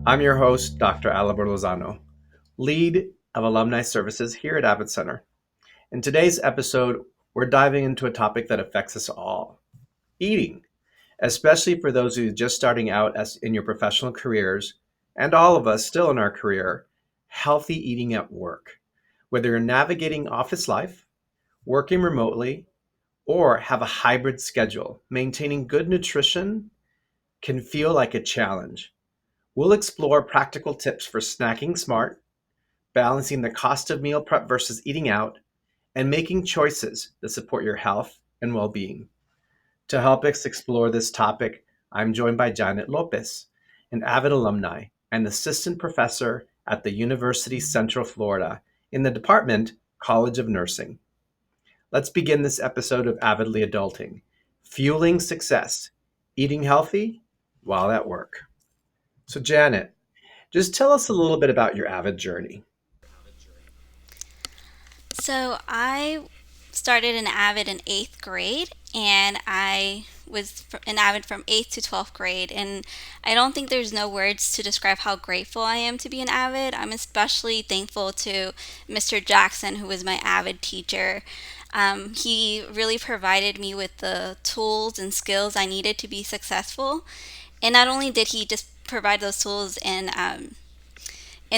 I'm your host, Dr. Alibert Lozano, lead of Alumni Services here at AVID Center. In today's episode, we're diving into a topic that affects us all, eating, especially for those who are just starting out as in your professional careers, and all of us still in our career, healthy eating at work. Whether you're navigating office life, working remotely, or have a hybrid schedule, maintaining good nutrition can feel like a challenge. We'll explore practical tips for snacking smart, balancing the cost of meal prep versus eating out, and making choices that support your health and well being. To help us explore this topic, I'm joined by Janet Lopez, an AVID alumni and assistant professor at the University Central Florida in the Department College of Nursing. Let's begin this episode of Avidly Adulting, fueling success, eating healthy while at work. So, Janet, just tell us a little bit about your AVID journey. So I started an AVID in eighth grade, and I was an AVID from eighth to 12th grade. And I don't think there's no words to describe how grateful I am to be an AVID. I'm especially thankful to Mr. Jackson, who was my AVID teacher. He really provided me with the tools and skills I needed to be successful. And not only did he just provide those tools and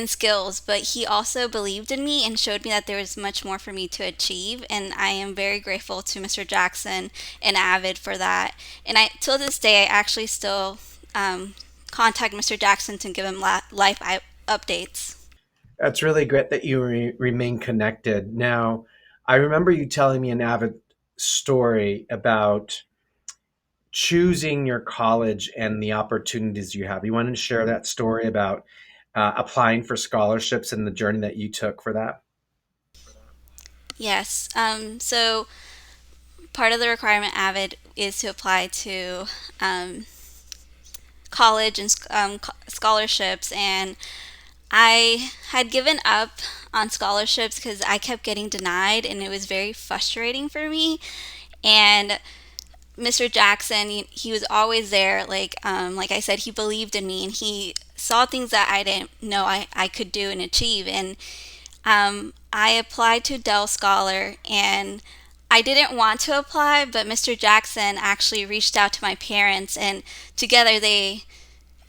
skills, but he also believed in me and showed me that there was much more for me to achieve. And I am very grateful to Mr. Jackson and Avid for that. And till this day, I actually still contact Mr. Jackson to give him updates. That's really great that you remain connected. Now, I remember you telling me an AVID story about choosing your college and the opportunities you have. You wanted to share that story about applying for scholarships and the journey that you took for that? Yes. So part of the requirement Avid is to apply to college and scholarships, and I had given up on scholarships because I kept getting denied, and it was very frustrating for me. And Mr. Jackson, he was always there. Like I said, he believed in me, and he saw things that I didn't know I could do and achieve. And I applied to Dell Scholar, and I didn't want to apply, but Mr. Jackson actually reached out to my parents, and together they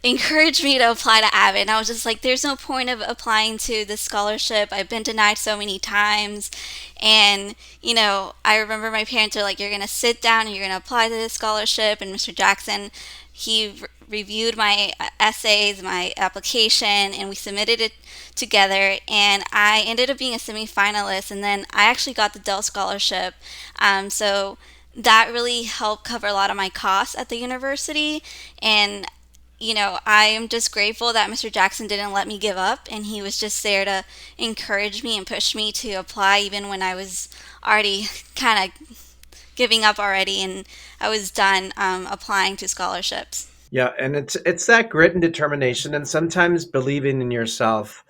encouraged me to apply to Avid. And I was just like, there's no point of applying to this scholarship. I've been denied so many times. And, I remember my parents are like, you're going to sit down and you're going to apply to this scholarship. And Mr. Jackson, he reviewed my essays, my application, and we submitted it together. And I ended up being a semifinalist. And then I actually got the Dell Scholarship. So that really helped cover a lot of my costs at the university. And I am just grateful that Mr. Jackson didn't let me give up, and he was just there to encourage me and push me to apply even when I was already kind of giving up already and I was done applying to scholarships. Yeah, and it's that grit and determination, and sometimes believing in yourself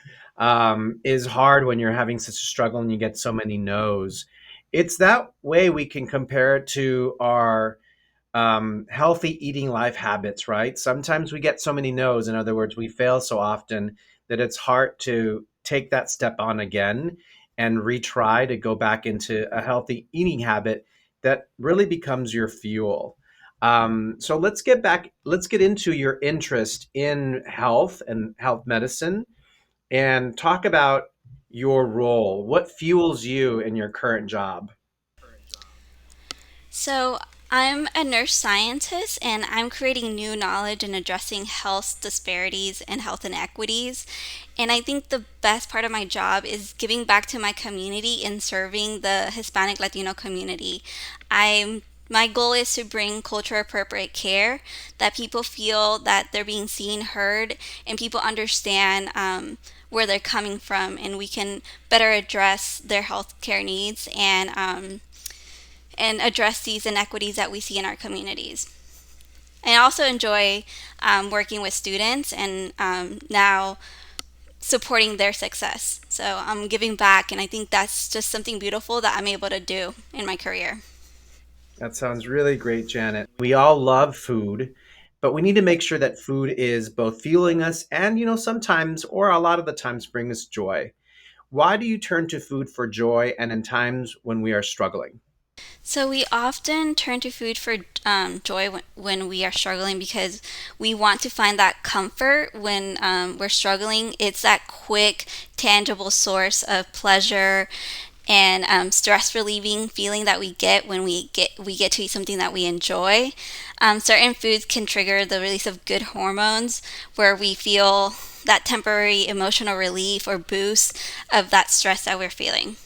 is hard when you're having such a struggle and you get so many no's. It's that way we can compare it to our healthy eating life habits, right? Sometimes we get so many no's. In other words, we fail so often that it's hard to take that step on again and retry to go back into a healthy eating habit that really becomes your fuel. So let's get into your interest in health and health medicine and talk about your role. What fuels you in your current job? So, I'm a nurse scientist, and I'm creating new knowledge and addressing health disparities and health inequities. And I think the best part of my job is giving back to my community and serving the Hispanic Latino community. My goal is to bring culture appropriate care, that people feel that they're being seen, heard, and people understand where they're coming from, and we can better address their health care needs and address these inequities that we see in our communities. I also enjoy working with students and now supporting their success. So I'm giving back, and I think that's just something beautiful that I'm able to do in my career. That sounds really great, Janet. We all love food, but we need to make sure that food is both fueling us and, sometimes or a lot of the times bring us joy. Why do you turn to food for joy and in times when we are struggling? So we often turn to food for joy when we are struggling because we want to find that comfort when we're struggling. It's that quick, tangible source of pleasure and stress relieving feeling that we get when we get to eat something that we enjoy. Certain foods can trigger the release of good hormones where we feel that temporary emotional relief or boost of that stress that we're feeling.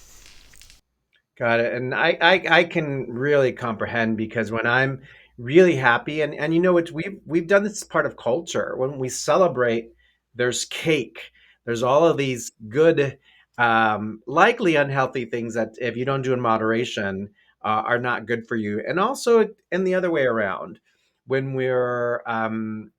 Got it. And I can really comprehend because when I'm really happy and it's we've done this as part of culture. When we celebrate, there's cake. There's all of these good, likely unhealthy things that if you don't do in moderation, are not good for you. And also in the other way around, when when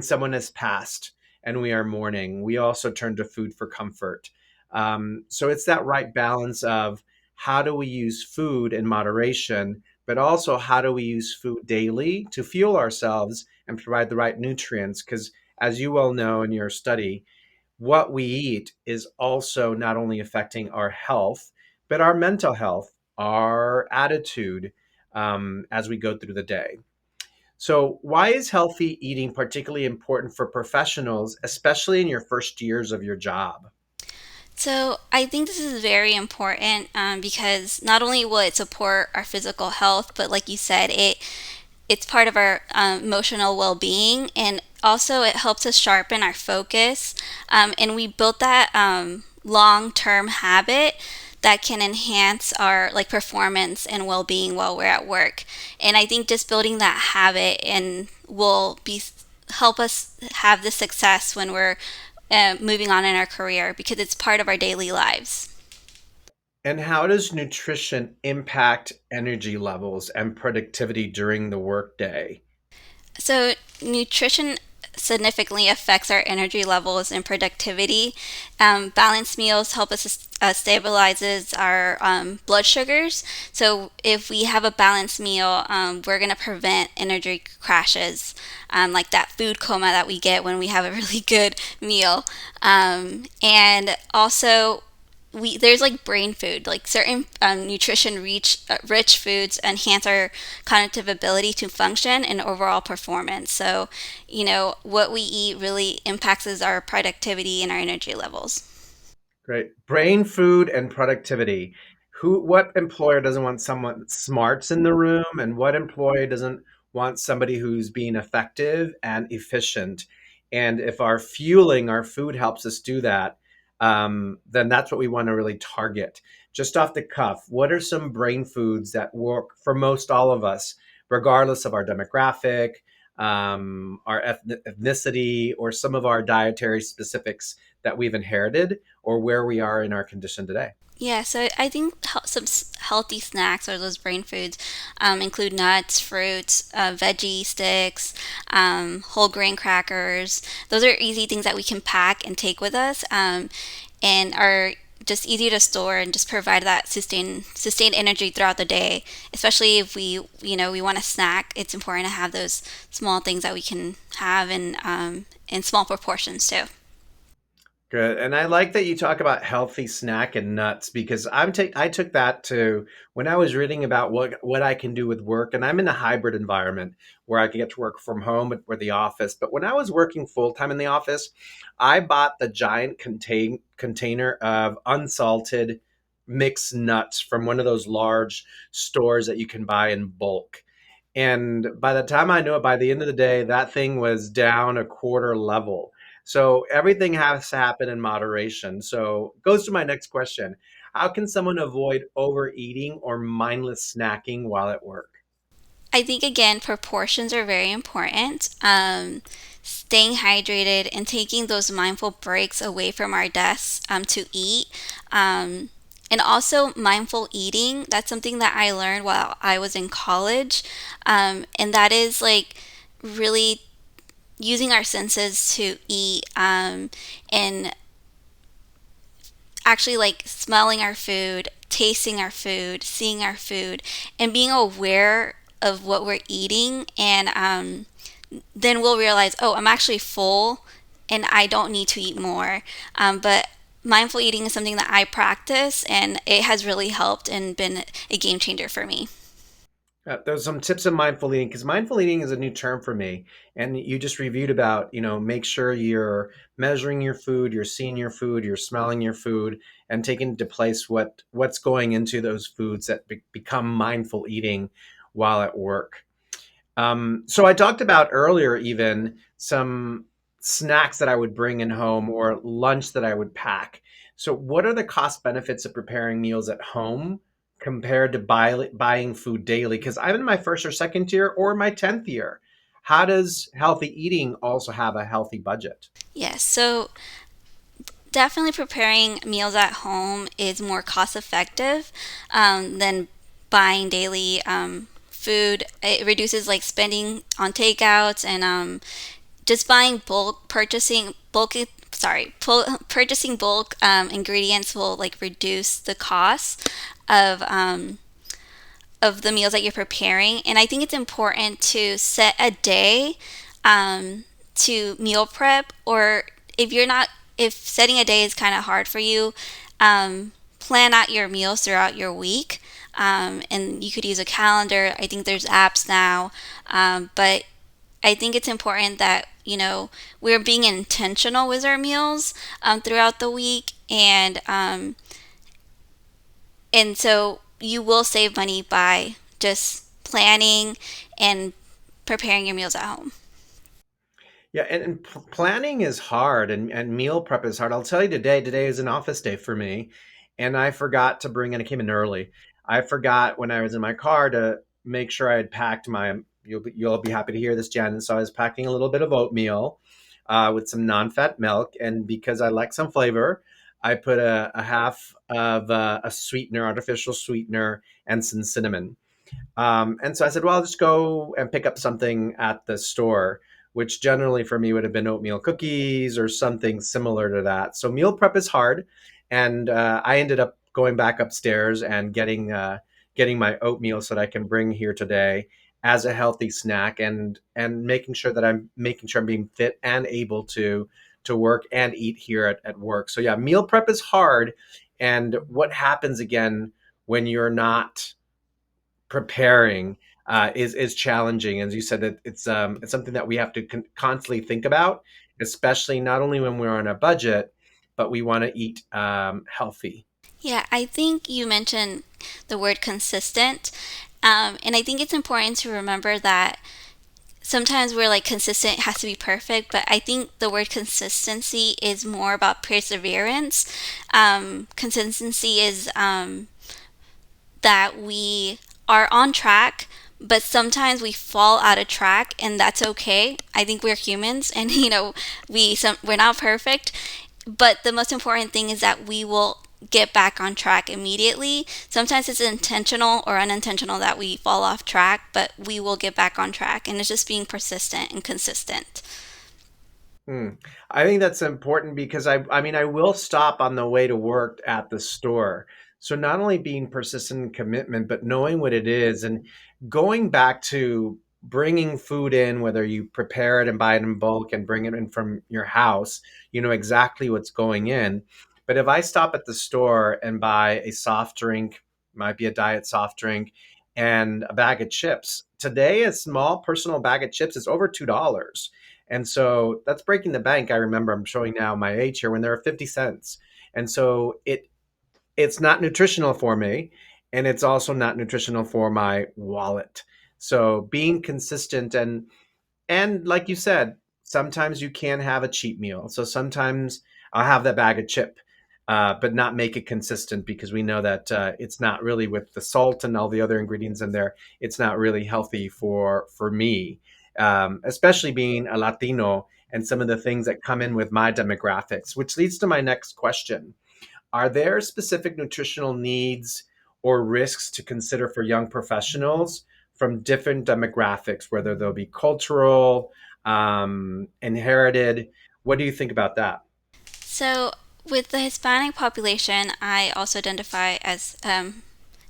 someone has passed and we are mourning, we also turn to food for comfort. So it's that right balance of how do we use food in moderation, but also how do we use food daily to fuel ourselves and provide the right nutrients? Because as you well know in your study, what we eat is also not only affecting our health, but our mental health, our attitude as we go through the day. So, why is healthy eating particularly important for professionals, especially in your first years of your job? So I think this is very important because not only will it support our physical health, but like you said, it's part of our emotional well-being, and also it helps us sharpen our focus. And we built that long-term habit that can enhance our like performance and well-being while we're at work. And I think just building that habit and will be help us have the success when we're moving on in our career because it's part of our daily lives. And how does nutrition impact energy levels and productivity during the workday? So, nutrition significantly affects our energy levels and productivity. Balanced meals help us stabilizes our blood sugars. So, if we have a balanced meal, we're going to prevent energy crashes, like that food coma that we get when we have a really good meal. And also, there's like brain food, like certain nutrition rich foods enhance our cognitive ability to function and overall performance. So, what we eat really impacts our productivity and our energy levels. Great. Brain food and productivity. What employer doesn't want someone smarts in the room, and what employee doesn't want somebody who's being effective and efficient? And if our fueling, our food helps us do that, then that's what we want to really target. Just off the cuff, what are some brain foods that work for most all of us, regardless of our demographic, our ethnicity, or some of our dietary specifics that we've inherited? Or where we are in our condition today. Yeah, so I think some healthy snacks or those brain foods include nuts, fruits, veggie sticks, whole grain crackers. Those are easy things that we can pack and take with us, and are just easy to store and just provide that sustained energy throughout the day. Especially if we want to snack, it's important to have those small things that we can have in small proportions too. Good. And I like that you talk about healthy snack and nuts because I took that to when I was reading about what I can do with work, and I'm in a hybrid environment where I can get to work from home or the office. But when I was working full time in the office, I bought the giant container of unsalted mixed nuts from one of those large stores that you can buy in bulk. And by the time I knew it, by the end of the day, that thing was down a quarter level. So everything has to happen in moderation. So goes to my next question. How can someone avoid overeating or mindless snacking while at work? I think again, proportions are very important. Staying hydrated and taking those mindful breaks away from our desks to eat. And also mindful eating. That's something that I learned while I was in college. And that is like really using our senses to eat and actually like smelling our food, tasting our food, seeing our food, and being aware of what we're eating and then we'll realize, oh, I'm actually full and I don't need to eat more. But mindful eating is something that I practice, and it has really helped and been a game changer for me. There's some tips of mindful eating because mindful eating is a new term for me. And you just reviewed about, make sure you're measuring your food, you're seeing your food, you're smelling your food, and taking into place what's going into those foods that become mindful eating while at work. So I talked about earlier even some snacks that I would bring in home or lunch that I would pack. So what are the cost benefits of preparing meals at home compared to buying food daily? Because I'm in my first or second year or my 10th year. How does healthy eating also have a healthy budget? Yes, so definitely preparing meals at home is more cost effective than buying daily food. It reduces like spending on takeouts and just buying purchasing bulk ingredients will like reduce the cost of the meals that you're preparing. And I think it's important to set a day to meal prep, or if you're not, if setting a day is kind of hard for you, plan out your meals throughout your week. And you could use a calendar. I think there's apps now. But I think it's important that, we're being intentional with our meals throughout the week. And so you will save money by just planning and preparing your meals at home. Yeah, and planning is hard and meal prep is hard. I'll tell you today is an office day for me. And I forgot to bring, and I came in early. I forgot when I was in my car to make sure I had packed you'll be happy to hear this, Jen. So I was packing a little bit of oatmeal with some non-fat milk. And because I like some flavor, I put a half of a sweetener, artificial sweetener, and some cinnamon. And so I said, well, I'll just go and pick up something at the store, which generally for me would have been oatmeal cookies or something similar to that. So meal prep is hard. And I ended up going back upstairs and getting my oatmeal so that I can bring here today as a healthy snack and making sure I'm being fit and able to work and eat here at work. So yeah, meal prep is hard. And what happens again when you're not preparing is challenging. As you said, that it's something that we have to constantly think about, especially not only when we're on a budget, but we want to eat healthy. Yeah, I think you mentioned the word consistent. And I think it's important to remember that sometimes we're like consistent has to be perfect, but I think the word consistency is more about perseverance. Consistency is that we are on track, but sometimes we fall out of track, and that's okay. I think we're humans, and we're not perfect, but the most important thing is that we will get back on track immediately. Sometimes it's intentional or unintentional that we fall off track, but we will get back on track, and it's just being persistent and consistent. Hmm. I think that's important because I mean, I will stop on the way to work at the store. So not only being persistent in commitment, but knowing what it is and going back to bringing food in, whether you prepare it and buy it in bulk and bring it in from your house, you know exactly what's going in. But if I stop at the store and buy a soft drink, might be a diet soft drink, and a bag of chips, today a small personal bag of chips is over $2. And so that's breaking the bank. I remember I'm showing now my age here when there are 50 cents. And so it's not nutritional for me and it's also not nutritional for my wallet. So being consistent and like you said, sometimes you can have a cheat meal. So sometimes I'll have that bag of chip, but not make it consistent because we know that it's not really with the salt and all the other ingredients in there. It's not really healthy for me, especially being a Latino and some of the things that come in with my demographics. Which leads to my next question: are there specific nutritional needs or risks to consider for young professionals from different demographics, whether they'll be cultural, inherited? What do you think about that? So, with the Hispanic population, I also identify as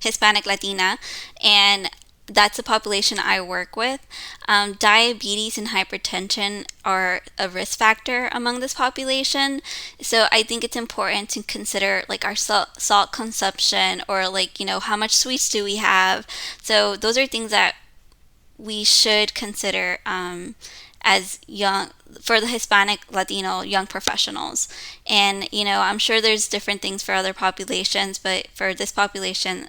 Hispanic Latina, and that's the population I work with. Diabetes and hypertension are a risk factor among this population. So I think it's important to consider like our salt consumption, or like, how much sweets do we have. So those are things that we should consider as young, for the Hispanic, Latino young professionals. And, I'm sure there's different things for other populations, but for this population,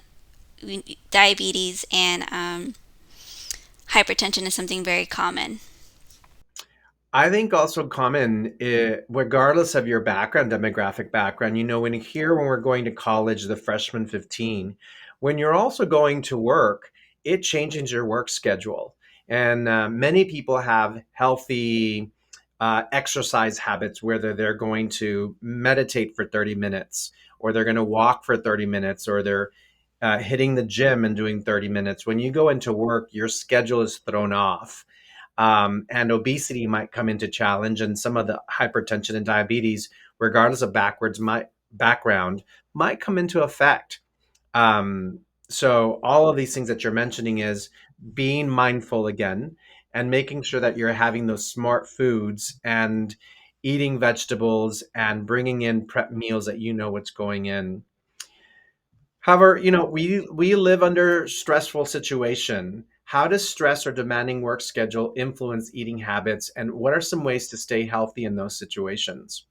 diabetes and hypertension is something very common. I think also common, regardless of your background, demographic background, when we're going to college, the freshman 15, when you're also going to work, it changes your work schedule. And many people have healthy exercise habits, whether they're going to meditate for 30 minutes, or they're going to walk for 30 minutes, or they're hitting the gym and doing 30 minutes. When you go into work, your schedule is thrown off, and obesity might come into challenge, and some of the hypertension and diabetes, regardless of background, might come into effect. So all of these things that you're mentioning is being mindful again, and making sure that you're having those smart foods and eating vegetables and bringing in prep meals that you know what's going in. However, we live under stressful situation. How does stress or demanding work schedule influence eating habits, and what are some ways to stay healthy in those situations?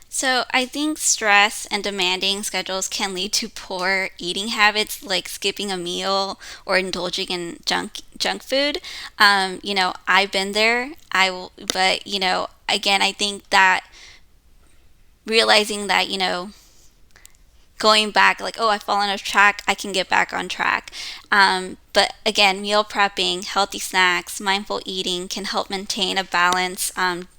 So I think stress and demanding schedules can lead to poor eating habits, like skipping a meal or indulging in junk food. I've been there. But again, I think that realizing that, going back, like, oh, I've fallen off track, I can get back on track. But again, meal prepping, healthy snacks, mindful eating can help maintain a balance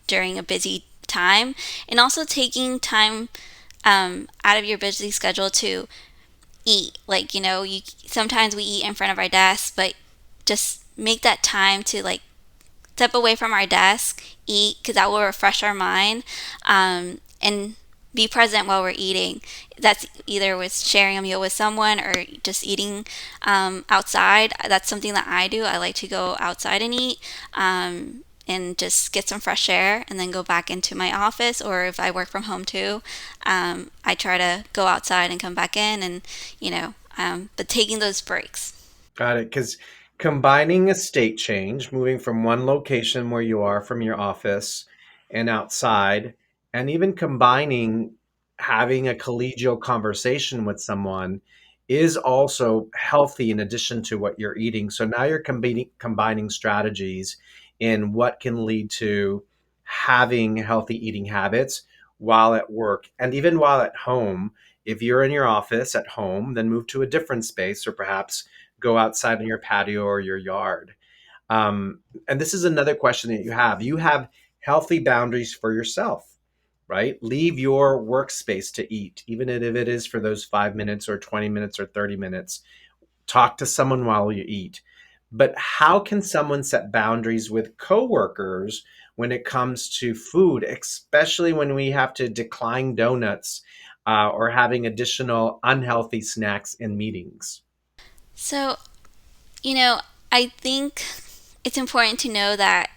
during a busy time, and also taking time out of your busy schedule to eat. Like, you sometimes we eat in front of our desks, but just make that time to like step away from our desk, eat, because that will refresh our mind, and be present while we're eating. That's either with sharing a meal with someone or just eating outside. That's something that I do. I like to go outside and eat. And just get some fresh air and then go back into my office, or if I work from home too, I try to go outside and come back in, and but taking those breaks. Got it. Because combining a state change, moving from one location where you are from your office and outside, and even combining having a collegial conversation with someone is also healthy in addition to what you're eating. So now you're combining strategies in what can lead to having healthy eating habits while at work and even while at home. If you're in your office at home, then move to a different space, or perhaps go outside in your patio or your yard. And this is another question that you have. You have healthy boundaries for yourself, right? Leave your workspace to eat, even if it is for those 5 minutes or 20 minutes or 30 minutes. Talk to someone while you eat. But how can someone set boundaries with coworkers when it comes to food, especially when we have to decline donuts or having additional unhealthy snacks in meetings? So, you know, I think it's important to know that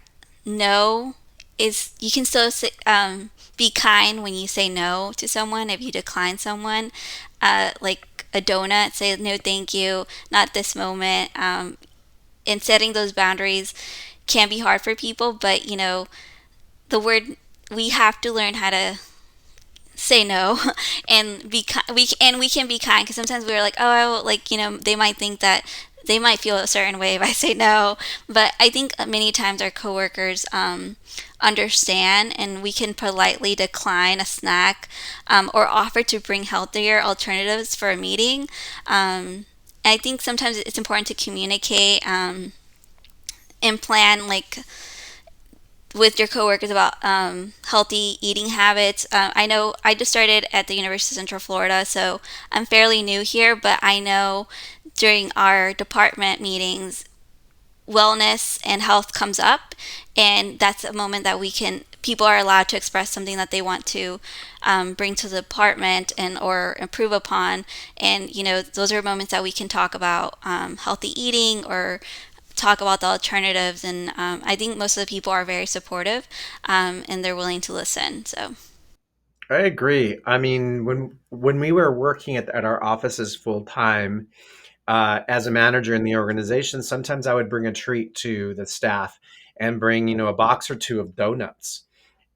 no is, you can still say, be kind when you say no to someone. If you decline someone, like a donut, say no, thank you, not this moment. And setting those boundaries can be hard for people, but the word, we have to learn how to say no and we can be kind, because sometimes we're like, oh, like, they might think that they might feel a certain way if I say no. But I think many times our coworkers understand, and we can politely decline a snack, or offer to bring healthier alternatives for a meeting. I think sometimes it's important to communicate, and plan, like, with your coworkers about healthy eating habits. I know I just started at the University of Central Florida, so I'm fairly new here, but I know during our department meetings, wellness and health comes up, and that's a moment that we can people are allowed to express something that they want to bring to the department and or improve upon. And those are moments that we can talk about healthy eating or talk about the alternatives. And I think most of the people are very supportive, and they're willing to listen. So I agree. I mean, when we were working at our offices full time, as a manager in the organization, sometimes I would bring a treat to the staff and bring, a box or two of donuts.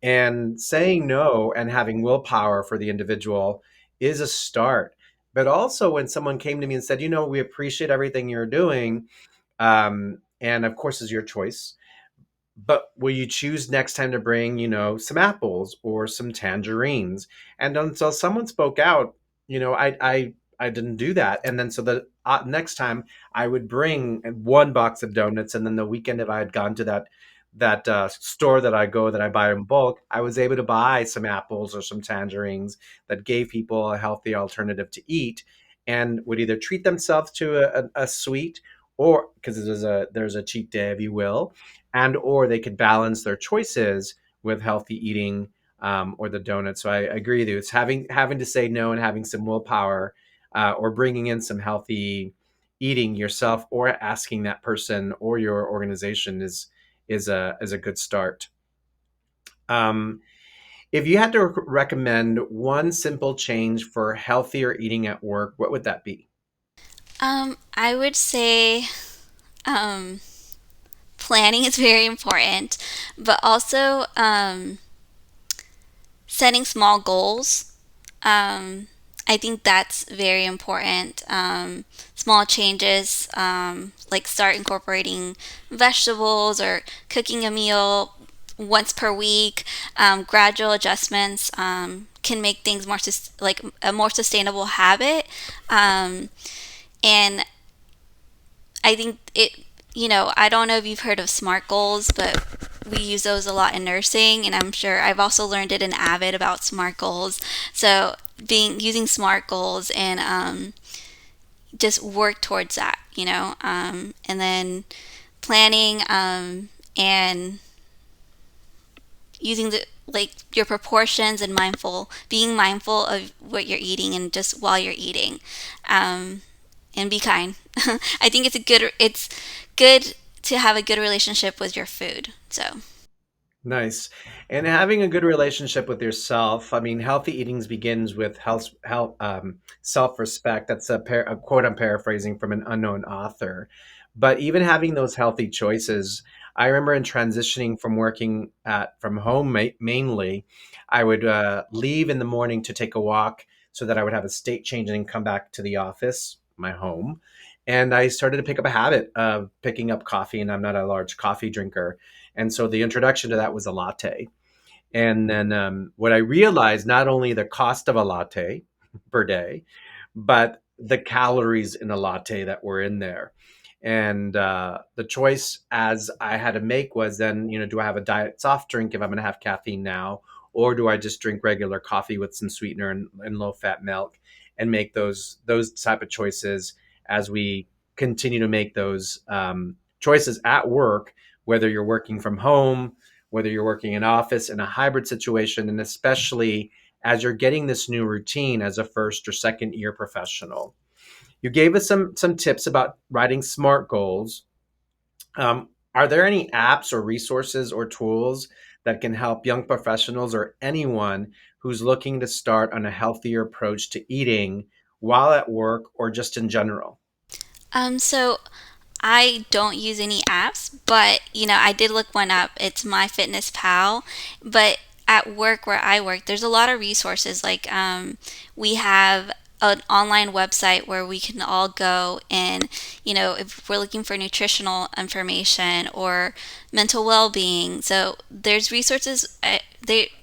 And saying no and having willpower for the individual is a start. But also, when someone came to me and said, we appreciate everything you're doing, and of course, is your choice. But will you choose next time to bring, some apples or some tangerines? And until someone spoke out, I didn't do that. And then so the next time I would bring one box of donuts, and then the weekend if I had gone to that store that I buy in bulk, I was able to buy some apples or some tangerines that gave people a healthy alternative to eat, and would either treat themselves to a sweet, or because there's a cheat day, if you will, and or they could balance their choices with healthy eating, or the donut. So I agree with you. It's having to say no and having some willpower, or bringing in some healthy eating yourself, or asking that person or your organization is a good start. Um, if you had to recommend one simple change for healthier eating at work, what would that be? I would say um, planning is very important, but also setting small goals. I think that's very important. Small changes, like start incorporating vegetables or cooking a meal once per week. Gradual adjustments can make things like a more sustainable habit. And I think I don't know if you've heard of SMART goals, but we use those a lot in nursing, and I'm sure I've also learned it in AVID about SMART goals. So being using SMART goals and just work towards that, and then planning, and using the like your proportions and being mindful of what you're eating and just while you're eating. Um, and be kind. I think it's good to have a good relationship with your food. So, Nice. And having a good relationship with yourself. I mean, healthy eating begins with self-respect. That's a quote I'm paraphrasing from an unknown author. But even having those healthy choices, I remember in transitioning from working from home mainly, I would leave in the morning to take a walk so that I would have a state change and then come back to the office, my home. And I started to pick up a habit of picking up coffee, and I'm not a large coffee drinker, and so the introduction to that was a latte. And then what I realized, not only the cost of a latte per day, but the calories in a latte that were in there. And the choice as I had to make was then, do I have a diet soft drink if I'm going to have caffeine now? Or do I just drink regular coffee with some sweetener and low fat milk, and make those type of choices as we continue to make those choices at work, whether you're working from home, whether you're working in office in a hybrid situation, and especially as you're getting this new routine as a first or second year professional. You gave us some tips about writing SMART goals. Are there any apps or resources or tools that can help young professionals or anyone who's looking to start on a healthier approach to eating while at work or just in general? so I don't use any apps, but I did look one up. It's MyFitnessPal, but at work where I work, there's a lot of resources. Like we have an online website where we can all go and if we're looking for nutritional information or mental well-being. So there's resources.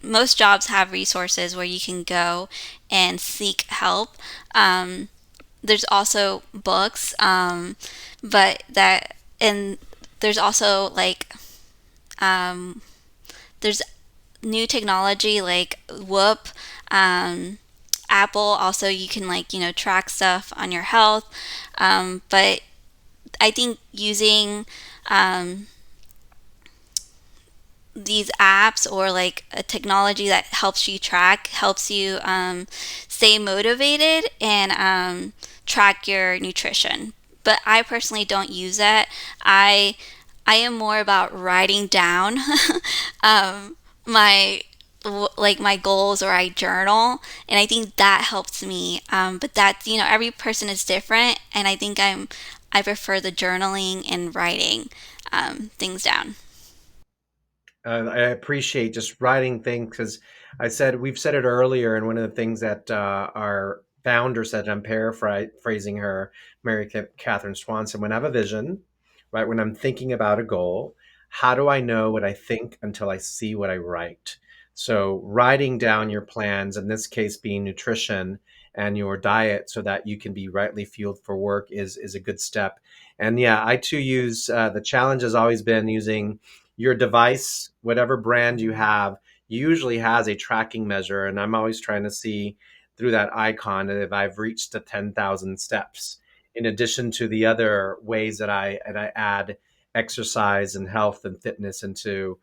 Most jobs have resources where you can go and seek help. There's also books, but that and there's also like there's new technology like Whoop, Apple. Also, you can track stuff on your health, but I think using um, these apps or like a technology that helps you track, helps you stay motivated and track your nutrition. But I personally don't use that. I am more about writing down um, my like my goals, or I journal, and I think that helps me. But that's, every person is different, and I think I prefer the journaling and writing things down. I appreciate just writing things because we've said it earlier, and one of the things that our founder said, I'm paraphrasing her, Catherine Swanson, when I have a vision, right, when I'm thinking about a goal, how do I know what I think until I see what I write? So, writing down your plans, in this case being nutrition and your diet, so that you can be rightly fueled for work, is a good step. And yeah, I too use the challenge has always been using your device, whatever brand you have, usually has a tracking measure. And I'm always trying to see through that icon if I've reached the 10,000 steps, in addition to the other ways that I add exercise and health and fitness into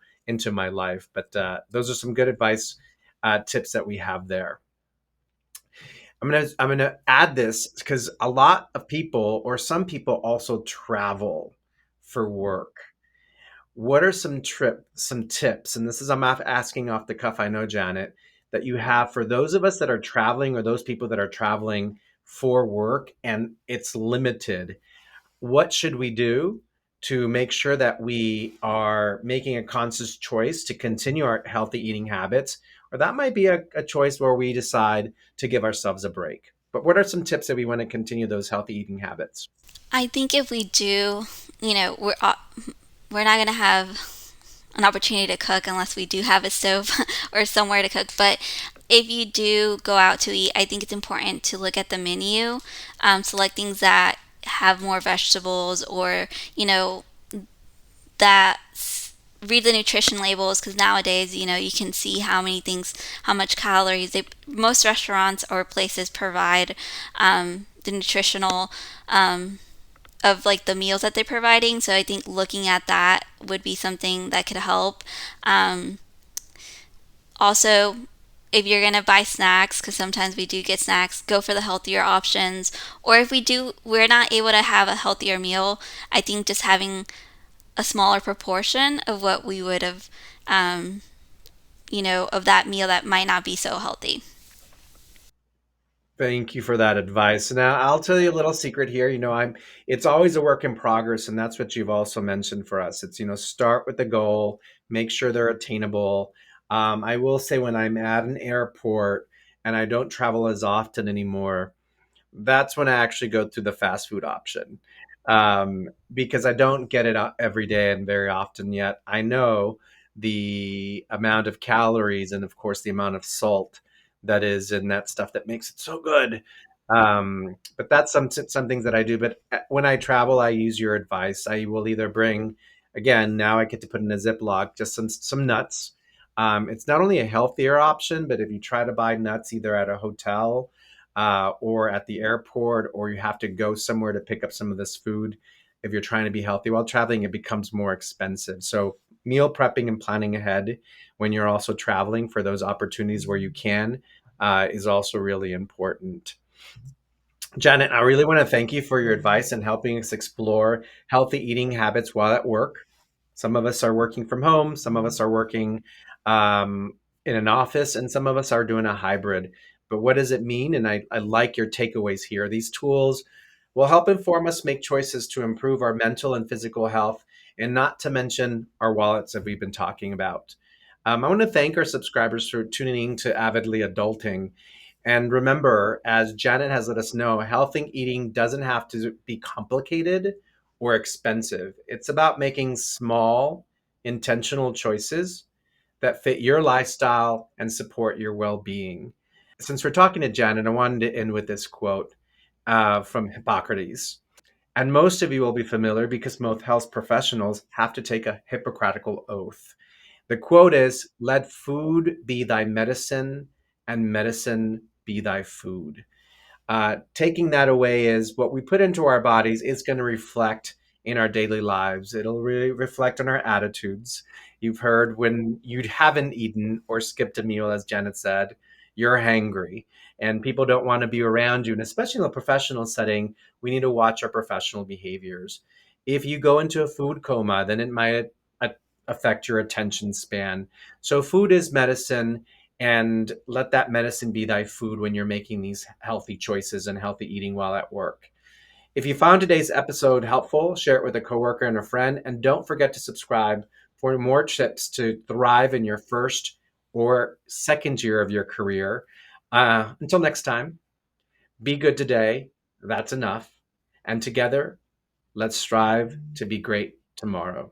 my life. But those are some good advice tips that we have there. I'm gonna add this because a lot of people, or some people, also travel for work. What are some tips, and this is, I'm asking off the cuff, I know, Janet, that you have for those of us that are traveling, or those people that are traveling for work and it's limited? What should we do to make sure that we are making a conscious choice to continue our healthy eating habits? Or that might be a choice where we decide to give ourselves a break. But what are some tips that we want to continue those healthy eating habits? I think if we do, we're not gonna have an opportunity to cook unless we do have a stove or somewhere to cook. But if you do go out to eat, I think it's important to look at the menu, select things that have more vegetables, or that read the nutrition labels, because nowadays you can see how many things, how much calories they, most restaurants or places provide the nutritional of like the meals that they're providing. So I think looking at that would be something that could help. Um, Also, if you're gonna buy snacks, because sometimes we do get snacks, go for the healthier options. Or if we're not able to have a healthier meal, I think just having a smaller proportion of what we would have, um, of that meal that might not be so healthy. Thank you for that advice. Now, I'll tell you a little secret here. It's always a work in progress, and that's what you've also mentioned for us. It's, start with the goal, make sure they're attainable. I will say, when I'm at an airport and I don't travel as often anymore, that's when I actually go to the fast food option, because I don't get it every day and very often yet. I know the amount of calories and, of course, the amount of salt that is in that stuff that makes it so good. But that's some things that I do. But when I travel, I use your advice. I will either bring, again, now I get to put in a Ziploc, just some nuts. It's not only a healthier option, but if you try to buy nuts either at a hotel or at the airport, or you have to go somewhere to pick up some of this food, if you're trying to be healthy while traveling, it becomes more expensive. So, meal prepping and planning ahead when you're also traveling for those opportunities where you can is also really important. Janet, I really want to thank you for your advice and helping us explore healthy eating habits while at work. Some of us are working from home, some of us are working um, in an office, and some of us are doing a hybrid. But what does it mean? And I like your takeaways here. These tools will help inform us make choices to improve our mental and physical health, and not to mention our wallets that we've been talking about. I want to thank our subscribers for tuning in to Avidly Adulting. And remember, as Janet has let us know, healthy eating doesn't have to be complicated or expensive. It's about making small, intentional choices that fit your lifestyle and support your well being. Since we're talking to Janet, I wanted to end with this quote from Hippocrates. And most of you will be familiar because most health professionals have to take a Hippocratical oath. The quote is, let food be thy medicine, and medicine be thy food. Taking that away is what we put into our bodies is going to reflect in our daily lives. It'll really reflect on our attitudes. You've heard when you haven't eaten or skipped a meal, as Janet said, you're hangry and people don't want to be around you. And especially in a professional setting, we need to watch our professional behaviors. If you go into a food coma, then it might affect your attention span. So, food is medicine, and let that medicine be thy food when you're making these healthy choices and healthy eating while at work. If you found today's episode helpful, share it with a coworker and a friend, and don't forget to subscribe for more tips to thrive in your first or second year of your career. Until next time, be good today. That's enough. And together, let's strive to be great tomorrow.